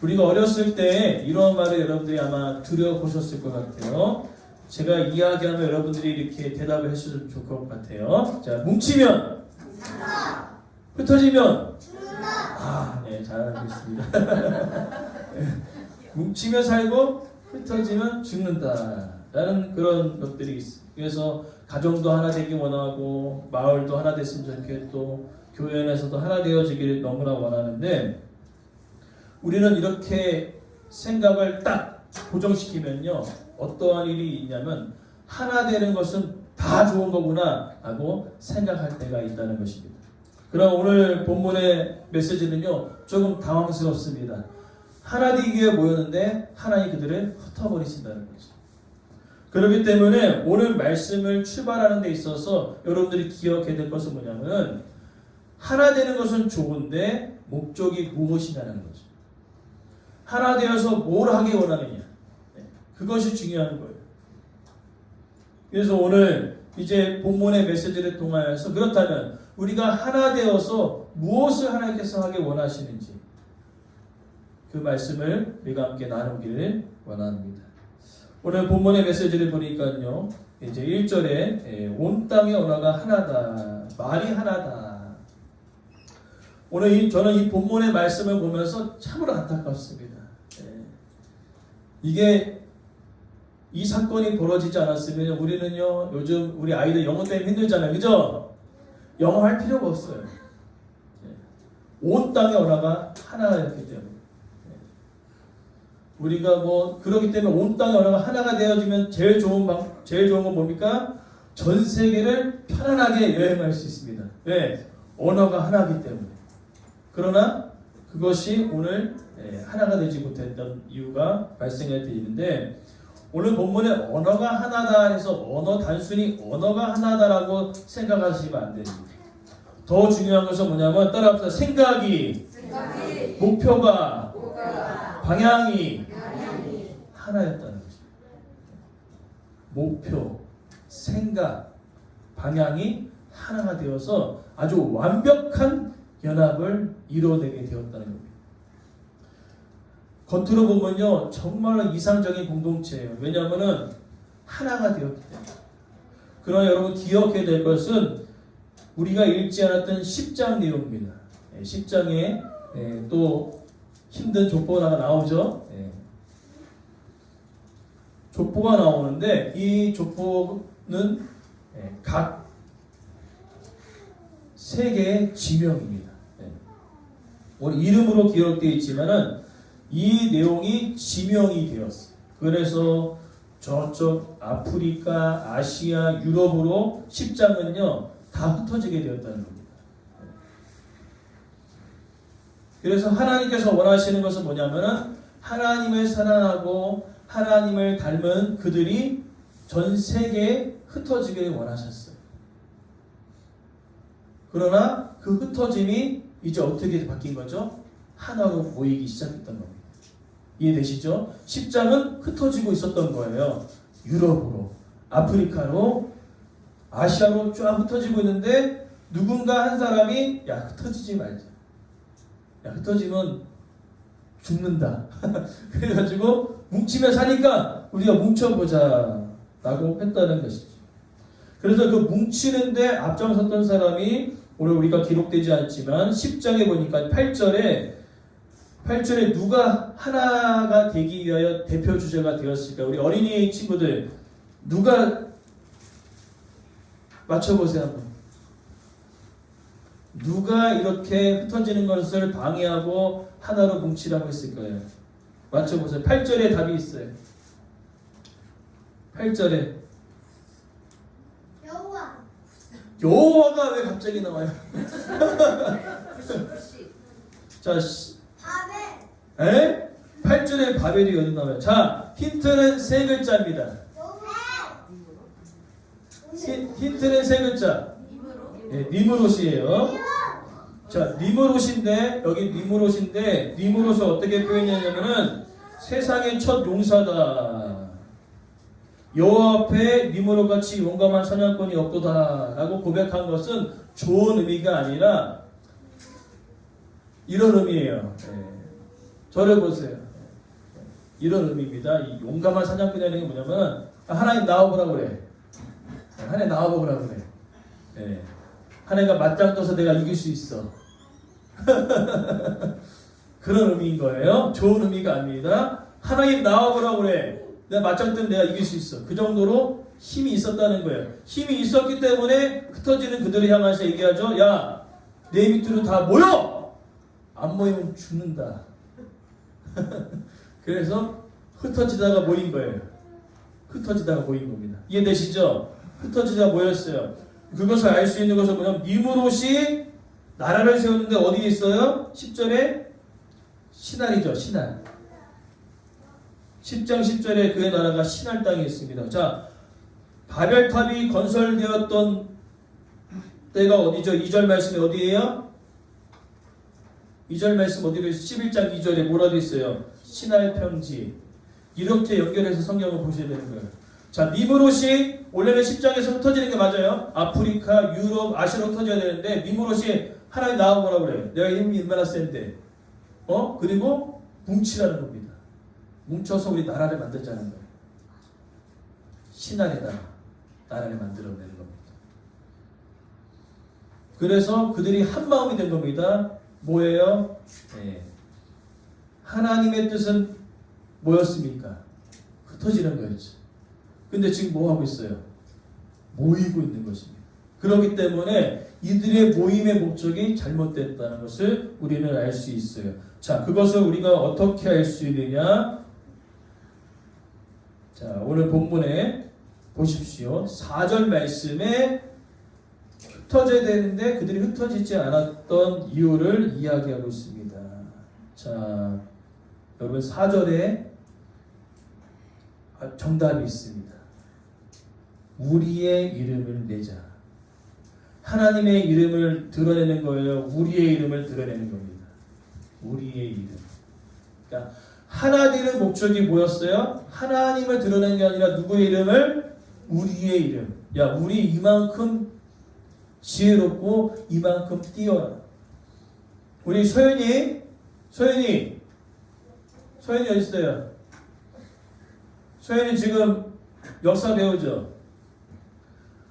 우리가 어렸을 때 이런 말을 여러분들이 아마 들어보셨을 것 같아요. 제가 이야기하면 여러분들이 이렇게 대답을 해주시면 좋을 것 같아요. 자, 뭉치면 흩어지면 네, 잘하겠습니다. 뭉치면 살고 흩어지면 죽는다라는 그런 것들이 있어요. 그래서 가정도 하나 되기 원하고 마을도 하나 됐으면 좋겠고 교회 안에서도 하나 되어지기를 너무나 원하는데 우리는 이렇게 생각을 딱 고정시키면요 어떠한 일이 있냐면 하나 되는 것은 다 좋은 거구나 하고 생각할 때가 있다는 것입니다. 그럼 오늘 본문의 메시지는요 조금 당황스럽습니다. 하나 되기 위해 모였는데 하나님 그들을 흩어버리신다는 거죠. 그렇기 때문에 오늘 말씀을 출발하는 데 있어서 여러분들이 기억해야 될 것은 뭐냐면 하나 되는 것은 좋은데 목적이 무엇이냐는 거죠. 하나 되어서 뭘 하기 원하느냐. 그것이 중요한 거예요. 그래서 오늘 이제 본문의 메시지를 통하여서 그렇다면 우리가 하나 되어서 무엇을 하나님께서 하기 원하시는지 그 말씀을 우리가 함께 나누기를 원합니다. 오늘 본문의 메시지를 보니까요. 이제 1절에 온 땅의 언어가 하나다. 말이 하나다. 오늘 저는 이 본문의 말씀을 보면서 참으로 안타깝습니다. 이게 이 사건이 벌어지지 않았으면 우리는요 요즘 우리 아이들 영어 때문에 힘들잖아요. 그죠? 영어 할 필요가 없어요. 온 땅의 언어가 하나였기 때문에 우리가 뭐 그렇기 때문에 온 땅의 언어가 하나가 되어지면 제일 좋은 건 뭡니까? 전 세계를 편안하게 여행할 수 있습니다. 왜? 언어가 하나이기 때문에. 그러나 그것이 오늘 하나가 되지 못했던 이유가 발생할 때 있는데 오늘 본문에 언어가 하나다 해서 단순히 언어가 하나다라고 생각하시면 안 됩니다. 더 중요한 것은 뭐냐면 따라합시다. 생각이 목표가 방향이 하나였다는 것입니다. 목표, 생각, 방향이 하나가 되어서 아주 완벽한 연합을 이루어내게 되었다는 겁니다. 겉으로 보면요 정말로 이상적인 공동체예요. 왜냐하면 하나가 되었기 때문에. 그러나 여러분 기억해야 될 것은 우리가 읽지 않았던 10장 내용입니다. 10장에 또 힘든 족보가 나오죠. 족보가 나오는데 이 족보는 각 세 개의 지명입니다. 오늘 이름으로 기록되어 있지만은 이 내용이 지명이 되었어요. 그래서 저쪽 아프리카, 아시아, 유럽으로 10장은요 다 흩어지게 되었다는 겁니다. 그래서 하나님께서 원하시는 것은 뭐냐면은 하나님을 사랑하고 하나님을 닮은 그들이 전 세계에 흩어지길 원하셨어요. 그러나 그 흩어짐이 이제 어떻게 바뀐 거죠? 하나로 모이기 시작했던 겁니다. 이해되시죠? 10장은 흩어지고 있었던 거예요. 유럽으로, 아프리카로, 아시아로 쫙 흩어지고 있는데 누군가 한 사람이 야 흩어지지 말자. 야 흩어지면 죽는다. 그래가지고 뭉치면 사니까 우리가 뭉쳐보자 라고 했다는 것이죠. 그래서 그 뭉치는데 앞장섰던 사람이 오늘 우리가 기록되지 않지만 10장에 보니까 8절에 누가 하나가 되기 위하여 대표 주제가 되었을까? 우리 어린이 친구들 누가 맞춰보세요 한번. 누가 이렇게 흩어지는 것을 방해하고 하나로 뭉치라고 했을까요? 맞춰보세요. 8절에 답이 있어요. 8절에 여호와가 왜 갑자기 나와요? 자, 8절에 바벨이 어디 나와요? 자, 힌트는 세 글자입니다. 힌트는 세 글자. 니므롯이에요. 자, 니므롯인데 여기 니므롯을 어떻게 표현하냐면은 세상의 첫 용사다. 여호와 앞에 니므롯같이 용감한 사냥꾼이 없도다라고 고백한 것은 좋은 의미가 아니라 이런 의미예요. 저를 보세요. 이런 의미입니다. 이 용감한 사냥꾼이라는 게 뭐냐면 하나님 나와보라고 그래. 하나님 나와보라고 그래. 예. 하나님과 맞짱 떠서 내가 이길 수 있어. 그런 의미인 거예요. 좋은 의미가 아닙니다. 하나님 나와보라고 그래. 내가 맞짱 뜨면 내가 이길 수 있어. 그 정도로 힘이 있었다는 거예요. 힘이 있었기 때문에 흩어지는 그들을 향해서 얘기하죠. 야, 내 밑으로 다 모여! 안 모이면 죽는다. 그래서 흩어지다가 모인 거예요. 흩어지다가 모인 겁니다. 이해되시죠? 흩어지다가 모였어요. 그것을 알 수 있는 것은 뭐냐면 니므롯이 나라를 세우는데 어디에 있어요? 10절에 신할이죠. 신할. 10장 10절에 그의 나라가 신할 땅에 있습니다. 자, 바벨탑이 건설되었던 때가 어디죠? 2절 말씀이 어디예요? 2절 말씀 어디로 있어요? 11장 2절에 뭐라고 있어요? 신할 평지. 이렇게 연결해서 성경을 보셔야 되는 거예요. 자, 니므롯이 원래는 10장에서 흩어지는 게 맞아요. 아프리카, 유럽, 아시아로 흩어져야 되는데 니므롯이 하나님 나와보라 그래요. 내가 힘이 얼마나 센데. 그리고 뭉치라는 겁니다. 뭉쳐서 우리 나라를 만들자는 거예요. 신할에다 나라를 만들어내는 겁니다. 그래서 그들이 한 마음이 된 겁니다. 뭐예요? 네. 하나님의 뜻은 뭐였습니까? 흩어지는 거였죠. 근데 지금 뭐 하고 있어요? 모이고 있는 것입니다. 그렇기 때문에 이들의 모임의 목적이 잘못됐다는 것을 우리는 알 수 있어요. 자, 그것을 우리가 어떻게 알 수 있느냐? 자, 오늘 본문에 보십시오. 4절 말씀에 흩어져야 되는데 그들이 흩어지지 않았던 이유를 이야기하고 있습니다. 자, 여러분 4절에 정답이 있습니다. 우리의 이름을 내자. 하나님의 이름을 드러내는 거예요. 우리의 이름을 드러내는 겁니다. 우리의 이름. 그러니까 하나 되는 목적이 뭐였어요? 하나님을 드러내는 게 아니라 누구의 이름을? 우리의 이름. 야, 우리 이만큼 지혜롭고 이만큼 뛰어나. 우리 소연이 어디 있어요? 소연이 지금 역사 배우죠?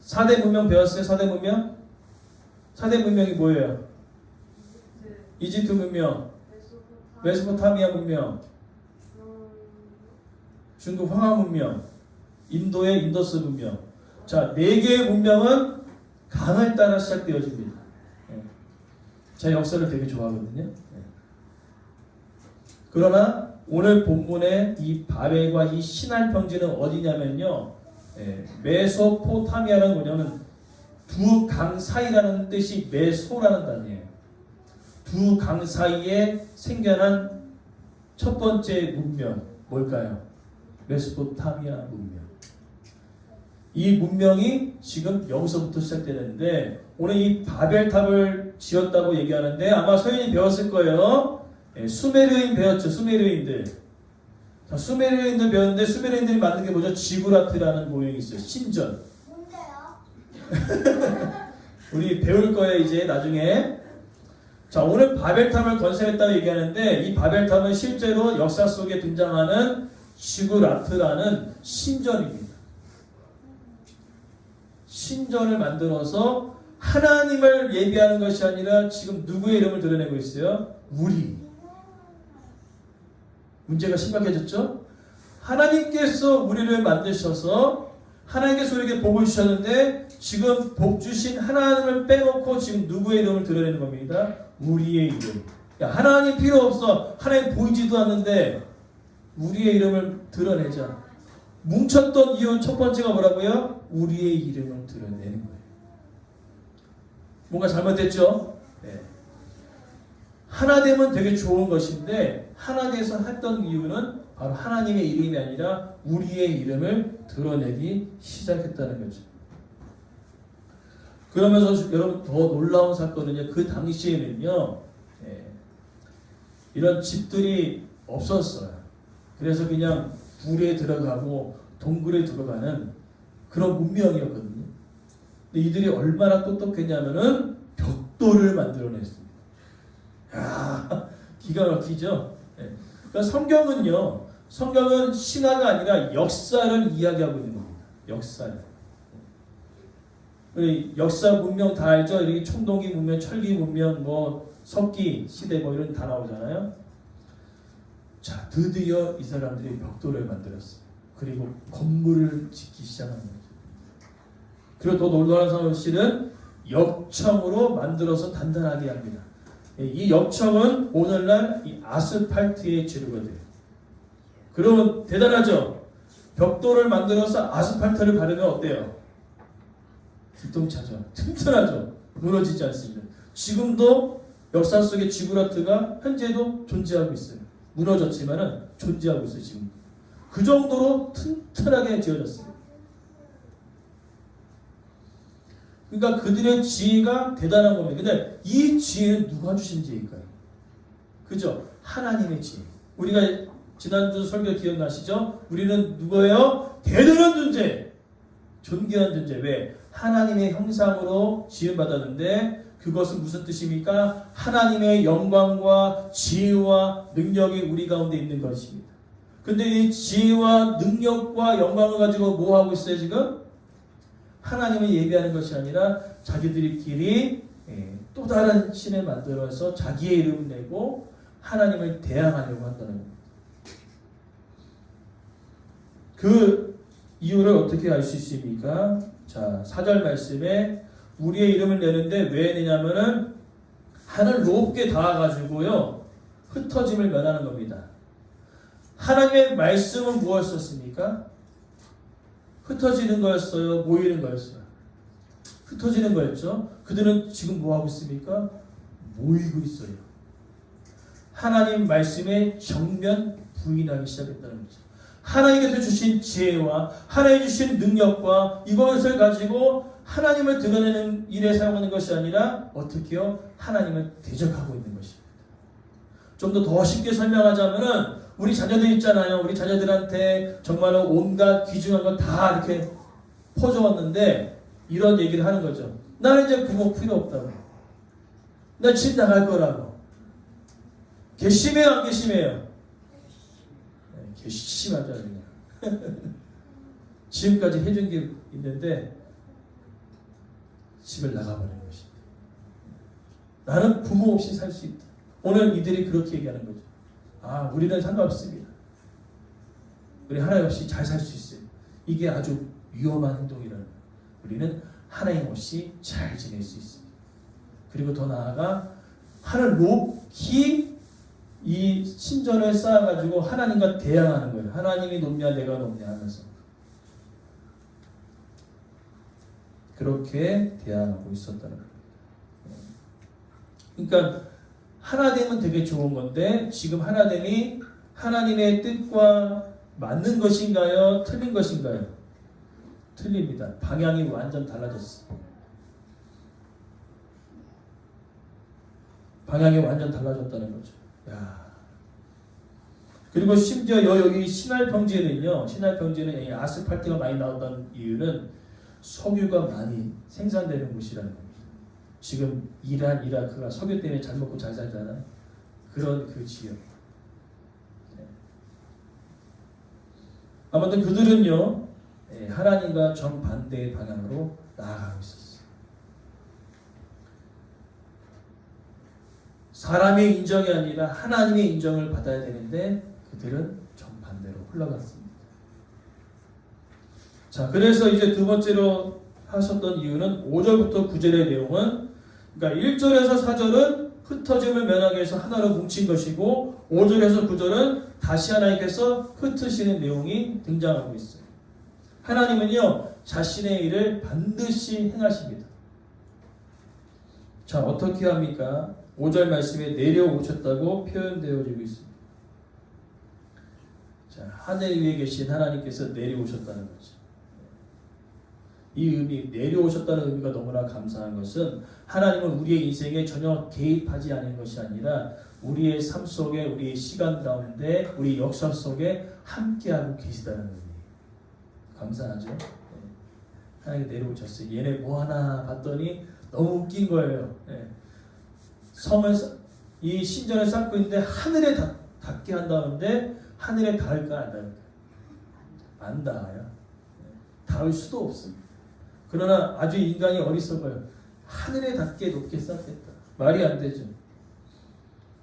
4대 문명 배웠어요? 4대 문명? 4대 문명이 뭐예요? 이집트 문명, 메소포타미아 문명, 중국 황하 문명, 인도의 인더스 문명. 자, 4개의 문명은 강을 따라 시작되어집니다. 제가 역사를 되게 좋아하거든요. 그러나 오늘 본문의 이 바벨과 이 신할 평지는 어디냐면요. 메소포타미아는 뭐냐면 두 강 사이라는 뜻이 메소라는 단어예요. 두 강 사이에 생겨난 첫 번째 문명 뭘까요? 메소포타미아 문명. 이 문명이 지금 여기서부터 시작되는데 오늘 이 바벨탑을 지었다고 얘기하는데 아마 소연이 배웠을 거예요. 수메르인 배웠죠. 수메르인들. 자, 수메르인들 배웠는데 수메르인들이 만든 게 뭐죠? 지구라트라는 모형이 있어요. 신전. 뭔데요? 우리 배울 거예요 이제 나중에. 자, 오늘 바벨탑을 건설했다고 얘기하는데 이 바벨탑은 실제로 역사 속에 등장하는 지구라트라는 신전입니다. 신전을 만들어서 하나님을 예비하는 것이 아니라 지금 누구의 이름을 드러내고 있어요? 우리. 문제가 심각해졌죠? 하나님께서 우리를 만드셔서 하나님께서 우리에게 복을 주셨는데 지금 복 주신 하나님을 빼놓고 지금 누구의 이름을 드러내는 겁니다. 우리의 이름. 야, 하나님 필요 없어. 하나님 보이지도 않는데 우리의 이름을 드러내자. 뭉쳤던 이유 첫 번째가 뭐라고요? 우리의 이름을 드러내는 거예요. 뭔가 잘못됐죠? 네. 하나 되면 되게 좋은 것인데 하나 돼서 했던 이유는 바로 하나님의 이름이 아니라 우리의 이름을 드러내기 시작했다는 거죠. 그러면서 여러분 더 놀라운 사건은요. 그 당시에는요. 이런 집들이 없었어요. 그래서 그냥 굴에 들어가고 동굴에 들어가는 그런 문명이었거든요. 근데 이들이 얼마나 똑똑했냐면은 벽돌을 만들어냈습니다. 야, 기가 막히죠? 그러니까 성경은 신화가 아니라 역사를 이야기하고 있는 겁니다. 역사를. 우리 역사 문명 다 알죠? 이렇게 청동기 문명, 철기 문명, 뭐 석기 시대 뭐 이런 다 나오잖아요. 자, 드디어 이 사람들이 벽돌을 만들었어요. 그리고 건물을 짓기 시작한 거죠. 그리고 더 놀라운 사실은 역청으로 만들어서 단단하게 합니다. 이 역청은 오늘날 이 아스팔트에 지르게 돼요. 그러면 대단하죠? 벽돌을 만들어서 아스팔트를 바르면 어때요? 기똥차죠. 튼튼하죠. 무너지지 않습니다. 지금도 역사 속에 지구라트가 현재도 존재하고 있어요. 무너졌지만은 존재하고 있어요. 지금. 그 정도로 튼튼하게 지어졌어요. 그러니까 그들의 지혜가 대단한 겁니다. 근데 이 지혜는 누가 주신 지혜일까요? 그죠? 하나님의 지혜. 우리가 지난주 설교 기억나시죠? 우리는 누구예요? 대단한 존재. 존귀한 존재. 왜? 하나님의 형상으로 지음받았는데 그것은 무슨 뜻입니까? 하나님의 영광과 지혜와 능력이 우리 가운데 있는 것입니다. 근데 이 지혜와 능력과 영광을 가지고 뭐 하고 있어요 지금? 하나님을 예배하는 것이 아니라 자기들끼리 또 다른 신을 만들어서 자기의 이름을 내고 하나님을 대항하려고 한다는 겁니다. 그 이유를 어떻게 알 수 있습니까? 자, 4절 말씀에 우리의 이름을 내는데 왜 내냐면은 하늘 높게 닿아가지고요 흩어짐을 면하는 겁니다. 하나님의 말씀은 무엇이었습니까? 흩어지는 거였어요? 모이는 거였어요? 흩어지는 거였죠. 그들은 지금 뭐 하고 있습니까? 모이고 있어요. 하나님 말씀에 정면 부인하기 시작했다는 거죠. 하나님께서 주신 지혜와 하나님이 주신 능력과 이것을 가지고 하나님을 드러내는 일에 사용하는 것이 아니라 어떻게요? 하나님을 대적하고 있는 것입니다. 좀 더 쉽게 설명하자면은 우리 자녀들 있잖아요. 우리 자녀들한테 정말로 온갖 귀중한 거 다 이렇게 퍼주었는데 이런 얘기를 하는 거죠. 나는 이제 부모 필요 없다고. 나 집 나갈 거라고. 괘씸해요, 안 괘씸해요? 괘씸하죠, 그냥. 지금까지 해준 게 있는데 집을 나가버리는 것입니다. 나는 부모 없이 살 수 있다. 오늘 이들이 그렇게 얘기하는 거죠. 아, 우리는 상관없습니다. 우리 하나님 없이 잘 살 수 있어요. 이게 아주 위험한 행동이라는 거예요. 우리는 하나님 없이 잘 지낼 수 있습니다. 그리고 더 나아가 하늘 높이 이 신전을 쌓아가지고 하나님과 대항하는 거예요. 하나님이 높냐 내가 높냐 하면서 그렇게 대항하고 있었다는 거예요. 그러니까 하나됨은 되게 좋은 건데 지금 하나됨이 하나님의 뜻과 맞는 것인가요? 틀린 것인가요? 틀립니다. 방향이 완전 달라졌어요. 방향이 완전 달라졌다는 거죠. 야. 그리고 심지어 여기 신할평지에는요. 신할평지는 아스팔트가 많이 나온다는 이유는 석유가 많이 생산되는 곳이라는 겁니다. 지금 이란, 이라크가 석유 때문에 잘 먹고 잘 살잖아요. 그런 그 지역. 네. 아무튼 그들은요. 하나님과 정반대의 방향으로 나아가고 있었어요. 사람의 인정이 아니라 하나님의 인정을 받아야 되는데 그들은 정반대로 흘러갔습니다. 자, 그래서 이제 두 번째로 하셨던 이유는 5절부터 9절의 내용은 그러니까 1절에서 4절은 흩어짐을 면하기 위해서 하나로 뭉친 것이고 5절에서 9절은 다시 하나님께서 흩으시는 내용이 등장하고 있어요. 하나님은요 자신의 일을 반드시 행하십니다. 자, 어떻게 합니까? 5절 말씀에 내려오셨다고 표현되어지고 있습니다. 자, 하늘 위에 계신 하나님께서 내려오셨다는 거죠. 이 의미, 내려오셨다는 의미가 너무나 감사한 것은 하나님은 우리의 인생에 전혀 개입하지 않은 것이 아니라 우리의 삶 속에, 우리의 시간 가운데, 우리 역사 속에 함께하고 계시다는 의미. 감사하죠? 네. 하나님이 내려오셨어요. 얘네 뭐 하나 봤더니 너무 웃긴 거예요. 네. 이 신전을 쌓고 있는데 하늘에 닿게 한다는데 하늘에 닿을까 안 닿을까? 안 닿아요. 닿을 수도 없습니다. 그러나 아주 인간이 어리석어요. 하늘에 닿게 높게 쌓겠다. 말이 안 되죠.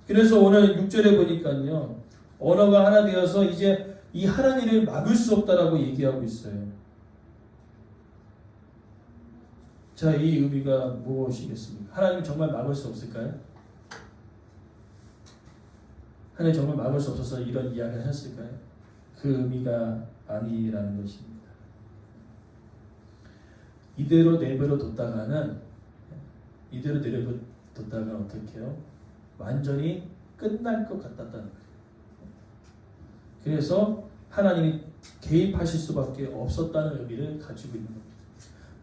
그래서 오늘 6절에 보니까요. 언어가 하나 되어서 이제 이 하나님을 막을 수 없다라고 얘기하고 있어요. 자, 이 의미가 무엇이겠습니까? 하나님 정말 막을 수 없을까요? 하나님 정말 막을 수 없어서 이런 이야기를 하셨을까요? 그 의미가 아니라는 것입니다. 이대로 내버려 뒀다가는 어떻게 해요? 완전히 끝날 것 같다는 거예요. 그래서 하나님이 개입하실 수밖에 없었다는 의미를 가지고 있는 겁니다.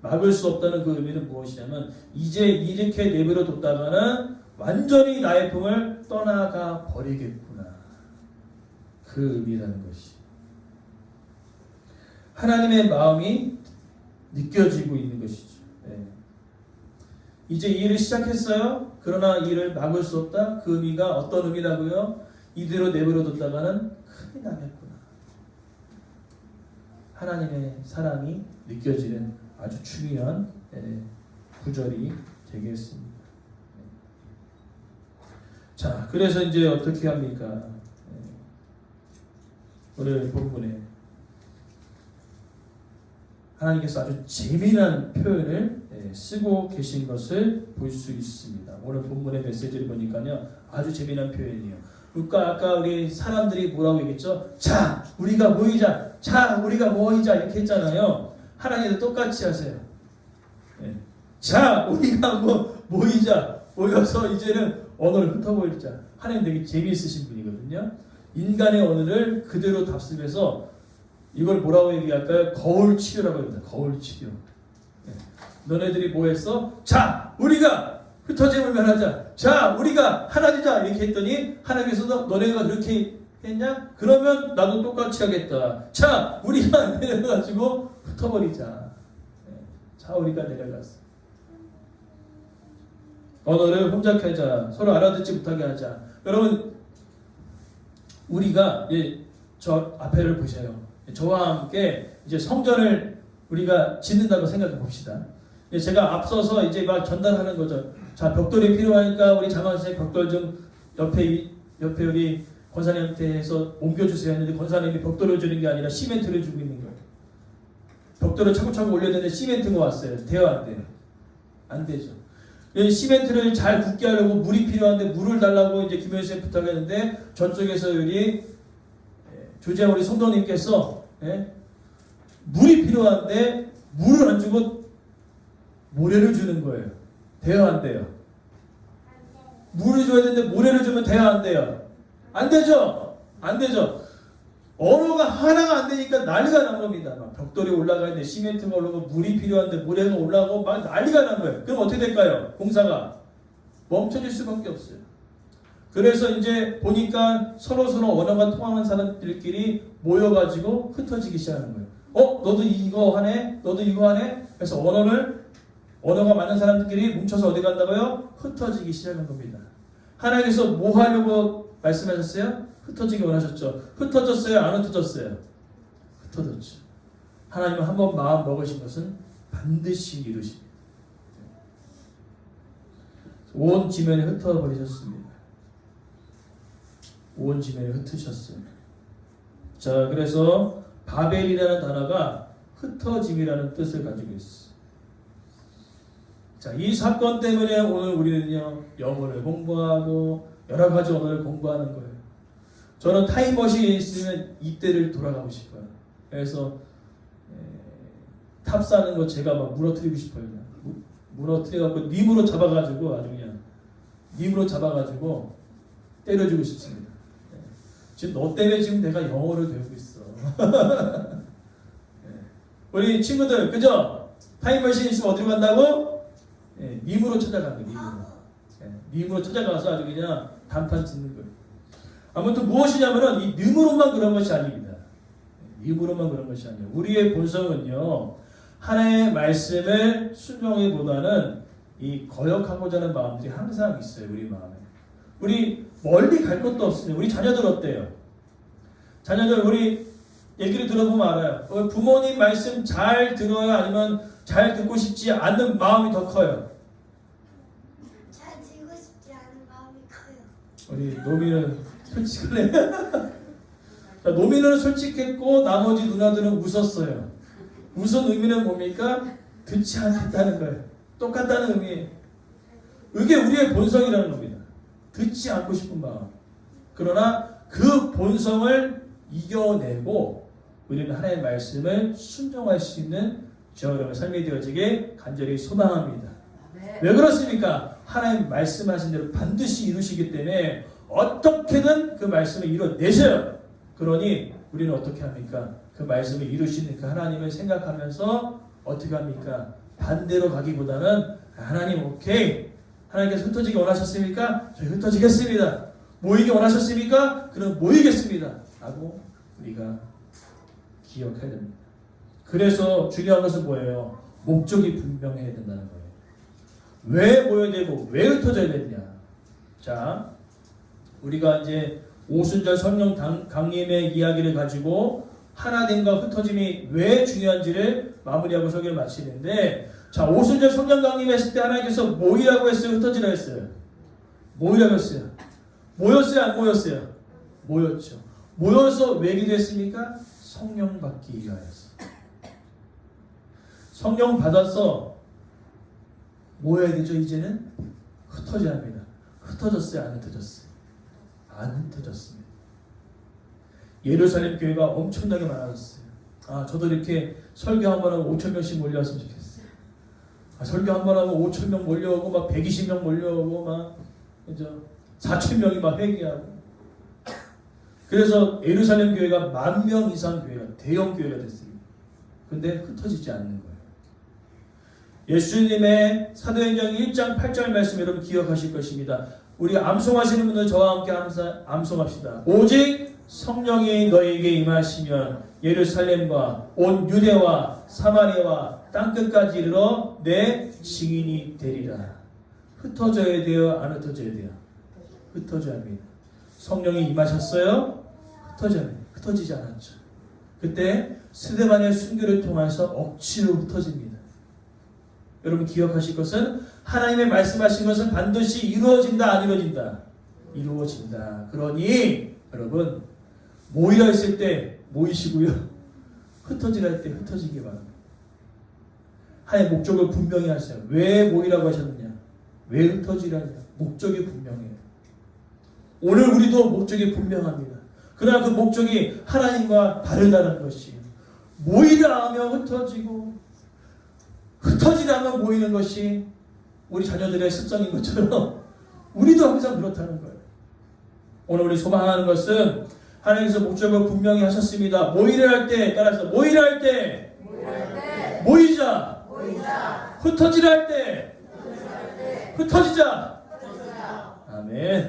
막을 수 없다는 그 의미는 무엇이냐면 이제 이렇게 내버려 뒀다가는 완전히 나의 품을 떠나가 버리겠구나. 그 의미라는 것이. 하나님의 마음이 느껴지고 있는 것이죠. 네. 이제 이 일을 시작했어요. 그러나 이 일을 막을 수 없다. 그 의미가 어떤 의미라고요? 이대로 내버려 뒀다가는 큰일 나겠구나. 하나님의 사랑이 느껴지는 아주 중요한 구절이 되겠습니다. 자, 그래서 이제 어떻게 합니까? 오늘 본문에 하나님께서 아주 재미난 표현을 쓰고 계신 것을 볼 수 있습니다. 오늘 본문의 메시지를 보니까요, 아주 재미난 표현이에요. 그러니까 아까 우리 사람들이 뭐라고 얘기했죠? 자, 우리가 모이자. 자, 우리가 모이자. 이렇게 했잖아요. 하나님도 똑같이 하세요. 자, 우리가 모이자. 모여서 이제는 언어를 흩어버리자. 하나님 되게 재미있으신 분이거든요. 인간의 언어를 그대로 답습해서 이걸 뭐라고 얘기할까요? 거울 치료라고 합니다. 거울 치료. 너네들이 뭐 했어? 자, 우리가 흩어짐을 면하자. 자, 우리가 하나 되자. 이렇게 했더니 하나님께서도 너네가 그렇게 했냐? 그러면 나도 똑같이 하겠다. 자, 우리가 내려가지고 흩어버리자. 자, 우리가 내려갔어. 언어를 혼잡게 하자. 서로 알아듣지 못하게 하자. 여러분, 우리가 저 앞에를 보세요. 저와 함께 이제 성전을 우리가 짓는다고 생각해 봅시다. 제가 앞서서 이제 막 전달하는 거죠. 자, 벽돌이 필요하니까 우리 장관선생 벽돌 좀 옆에 우리 권사님한테 해서 옮겨주세요 했는데 권사님이 벽돌을 주는 게 아니라 시멘트를 주고 있는 거예요. 벽돌을 차곡차곡 올려야 되는데 시멘트가 왔어요. 돼요, 안 돼요? 안 되죠. 시멘트를 잘 굳게 하려고 물이 필요한데 물을 달라고 이제 김현 쌤 부탁했는데 저쪽에서 우리 조지아 우리 성도님께서 물이 필요한데 물을 안 주고 모래를 주는 거예요. 돼요, 안 돼요? 물을 줘야 되는데 모래를 주면 돼요, 안 돼요? 안 되죠? 안 되죠? 언어가 하나가 안 되니까 난리가 난 겁니다. 막 벽돌이 올라가는데 시멘트가 올라가고 물이 필요한데 모래가 올라가고 막 난리가 난 거예요. 그럼 어떻게 될까요? 공사가 멈춰질 수밖에 없어요. 그래서 이제 보니까 서로 언어가 통하는 사람들끼리 모여가지고 흩어지기 시작하는 거예요. 너도 이거 하네? 너도 이거 하네? 그래서 언어가 많은 사람들끼리 뭉쳐서 어디 간다고요? 흩어지기 시작한 겁니다. 하나님께서 뭐 하려고 말씀하셨어요? 흩어지기 원하셨죠. 흩어졌어요? 안 흩어졌어요? 흩어졌죠. 하나님은 한번 마음 먹으신 것은 반드시 이루십니다. 온 지면에 흩어버리셨습니다. 온 지면에 흩으셨어요. 자, 그래서 바벨이라는 단어가 흩어짐이라는 뜻을 가지고 있어요. 자, 이 사건 때문에 오늘 우리는요, 영어를 공부하고 여러 가지 언어를 공부하는 거예요. 저는 타임머신이 있으면 이때를 돌아가고 싶어요. 그래서 탑사는 거 제가 막 무너뜨리고 싶어요. 무너뜨려갖고 님으로 잡아가지고 아주 그냥 님으로 잡아가지고 때려주고 싶습니다. 지금 너 때문에 지금 내가 영어를 배우고 있어. 우리 친구들 그죠? 타임머신 있으면 어디로 간다고? 님으로 찾아가는 거예요. 님으로 찾아가서 아주 그냥 단판 짓는 거예요. 아무튼 무엇이냐면은 이 님으로만 그런 것이 아닙니다. 님으로만 그런 것이 아니에요. 우리의 본성은요, 하나님의 말씀을 순종하기보다는 이 거역하고자 하는 마음들이 항상 있어요. 우리 마음에. 우리 멀리 갈 것도 없습니다. 우리 자녀들 어때요? 자녀들 우리 얘기를 들어보면 알아요. 부모님 말씀 잘 들어요? 아니면 잘 듣고 싶지 않는 마음이 더 커요? 잘 듣고 싶지 않은 마음이 커요. 우리 노미는 솔직하네. 자, 노미는 솔직했고 나머지 누나들은 웃었어요. 웃은 의미는 뭡니까? 듣지 않겠다는 거예요. 똑같다는 의미예요. 이게 우리의 본성이라는 겁니다. 듣지 않고 싶은 마음. 그러나 그 본성을 이겨내고 우리는 하나님의 말씀을 순종할 수 있는 저와 여러분의 삶이 되어지게 간절히 소망합니다. 왜 그렇습니까? 하나님 말씀하신 대로 반드시 이루시기 때문에 어떻게든 그 말씀을 이뤄내셔요. 그러니 우리는 어떻게 합니까? 그 말씀을 이루시는 그 하나님을 생각하면서 어떻게 합니까? 반대로 가기보다는 하나님 오케이. 하나님께서 흩어지기 원하셨습니까? 저희 흩어지겠습니다. 모이기 원하셨습니까? 그럼 모이겠습니다. 라고 우리가 기억해야 됩니다. 그래서 중요한 것은 뭐예요? 목적이 분명해야 된다는 거예요. 왜 모여야 되고 왜 흩어져야 되느냐? 자, 우리가 이제 오순절 성령 강림의 이야기를 가지고 하나됨과 흩어짐이 왜 중요한지를 마무리하고 설교를 마치는데, 자, 오순절 성령 강림했을 때 하나님께서 모이라고 했어요? 흩어지라고 했어요? 모이라고 했어요. 모였어요? 안 모였어요? 모였죠. 모여서 왜 기도했습니까? 성령 받기 위하여서. 성령 받아서 모여야 되죠. 이제는 흩어져야 합니다. 흩어졌어요? 안 흩어졌어요? 안 흩어졌습니다. 예루살렘 교회가 엄청나게 많아졌어요. 저도 이렇게 설교 한번 하고 5,000명씩 몰려왔으면 좋겠어요. 설교 한번 하고 5,000명 몰려오고 막 120명 몰려오고 막 4,000명이 막 회개하고. 그래서 예루살렘 교회가 10,000명 이상 교회가 대형 교회가 됐습니다. 근데 흩어지지 않는 거예요. 예수님의 사도행전 1장 8절 말씀 여러분 기억하실 것입니다. 우리 암송하시는 분들 저와 함께 암송합시다. 오직 성령이 너에게 임하시면 예루살렘과 온 유대와 사마리아와 땅끝까지 이르러 내 증인이 되리라. 흩어져야 돼요? 안 흩어져야 돼요? 흩어져야 합니다. 성령이 임하셨어요? 흩어지지 않았죠. 그때 스데반의 순교를 통해서 억지로 흩어집니다. 여러분 기억하실 것은 하나님의 말씀하신 것은 반드시 이루어진다, 안 이루어진다? 이루어진다. 그러니 여러분 모이라 했을 때 모이시고요. 흩어지라 할 때 흩어지기 바랍니다. 하나님의 목적을 분명히 하세요. 왜 모이라고 하셨느냐? 왜 흩어지라냐? 목적이 분명해요. 오늘 우리도 목적이 분명합니다. 그러나 그 목적이 하나님과 다르다는 것이에요. 모이라 하면 흩어지고 흩어지라 하면 모이는 것이 우리 자녀들의 습성인 것처럼 우리도 항상 그렇다는 거예요. 오늘 우리 소망하는 것은 하나님께서 목적을 분명히 하셨습니다. 모이라 할 때, 따라서 모이라 할 때, 모이자. 흩어지라 할 때, 흩어지자. 아멘.